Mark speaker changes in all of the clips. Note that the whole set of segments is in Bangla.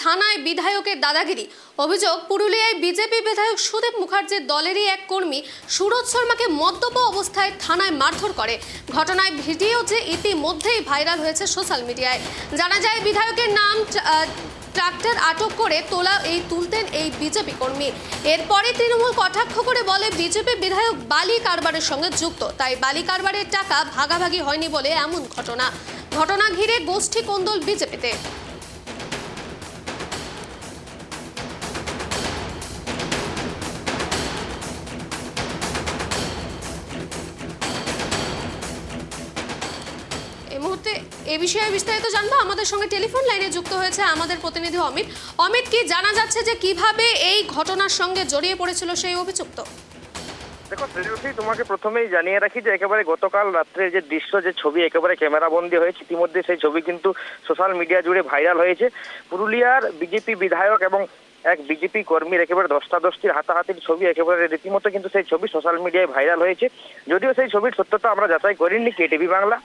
Speaker 1: থানায় বিধায়কের দাদাগিরি। অভিযোগ, পুরুলিয়ায় বিজেপি বিধায়ক সুদীপ মুখার্জির দলেরই এক কর্মী সুরজ শর্মাকে মদ্যপ অবস্থায় থানায় মারধর করে। ঘটনায় ভিডিও যে ইতিমধ্যেই ভাইরাল হয়েছে সোশ্যাল মিডিয়ায়। জানা যায়, বিধায়কের নাম ট্রাক্টর আটক করে তুলতেন এই বিজেপি কর্মী। এরপরে তৃণমূল কটাক্ষ করে বলে, বিজেপি বিধায়ক বালি কারবারের সঙ্গে যুক্ত, তাই বালি কারবারের টাকা ভাগাভাগি হয়নি বলে এমন ঘটনা ঘিরে গোষ্ঠী কোন্দল বিজেপিতে। এই মুহূর্তে এ বিষয়ে বিস্তারিত জানবো। আমাদের সঙ্গে টেলিফোন লাইনে যুক্ত হয়েছে আমাদের প্রতিনিধি অমিত। অমিত, কি জানা যাচ্ছে যে কিভাবে এই ঘটনার সঙ্গে জড়িয়ে পড়েছিল সেই অভিযুক্ত?
Speaker 2: দেখো শ্রেয়সী, তোমাকে প্রথমেই জানিয়ে রাখি যে একেবারে গতকাল রাত্রে যে দৃশ্য, যে ছবি একেবারে ক্যামেরা বন্দী হয়েছে, ইতিমধ্যে সেই ছবি কিন্তু সোশ্যাল মিডিয়া জুড়ে ভাইরাল হয়েছে। পুরুলিয়ার বিজেপি বিধায়ক এবং এক বিজেপি কর্মীর একেবারে ধস্তাধস্তির হাতাহাতির ছবি একেবারে রীতিমতো কিন্তু সেই ছবি সোশ্যাল মিডিয়ায় ভাইরাল হয়েছে। যদিও সেই ছবির সত্যতা আমরা যাচাই করিনি কেটিভি বাংলা,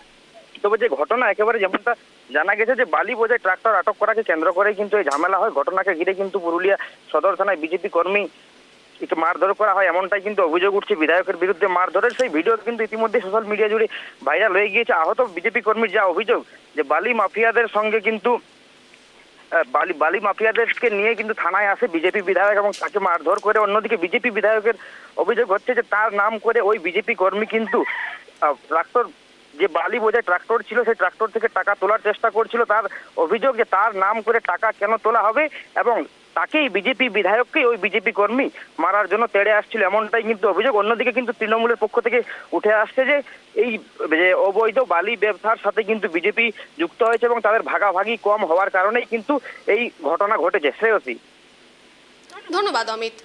Speaker 2: তবে যে ঘটনা একেবারে যেমনটা জানা গেছে যে বালি বোঝাই ট্রাক্টর আটক করাকে কেন্দ্র করে কিন্তু এই ঝামেলা হয়। ঘটনাকে ঘিরে কিন্তু পুরুলিয়া সদর থানায় বিজেপি কর্মী একটু মারধর করা হয়, এমনটাই কিন্তু অভিযোগ উঠছে বিধায়কের বিরুদ্ধে। মারধরের সেই ভিডিও কিন্তু ইতিমধ্যে সোশ্যাল মিডিয়া জুড়ে ভাইরাল হয়ে গিয়েছে। আহত বিজেপি কর্মীর যা অভিযোগ যে বালি মাফিয়াদের সঙ্গে কিন্তু বালি মাফিয়াদেরকে নিয়ে কিন্তু থানায় আসে বিজেপি বিধায়ক এবং তাকে মারধর করে। অন্যদিকে বিজেপি বিধায়কের অভিযোগ হচ্ছে যে তার নাম করে ওই বিজেপি কর্মী কিন্তু ট্রাক্টর, যে বালি বোঝাই ট্রাক্টর ছিল, সেই ট্রাক্টর থেকে টাকা তোলার চেষ্টা করছিল। তার অভিযোগ যে তার নাম করে টাকা কেন তোলা হবে, এবং তাকেই বিজেপি বিধায়ককেই ওই বিজেপি কর্মী মারার জন্য তেড়ে আসছিল, এমনটাই কিন্তু অভিযোগ। অন্যদিকে কিন্তু তৃণমূলের পক্ষ থেকে উঠে আসছে যে এই যে অবৈধ বালি ব্যবসার সাথে কিন্তু বিজেপি যুক্ত হয়েছে এবং তাদের ভাগাভাগি কম হওয়ার কারণেই কিন্তু এই ঘটনা ঘটেছে। শ্রেয়সী,
Speaker 1: ধন্যবাদ অমিত।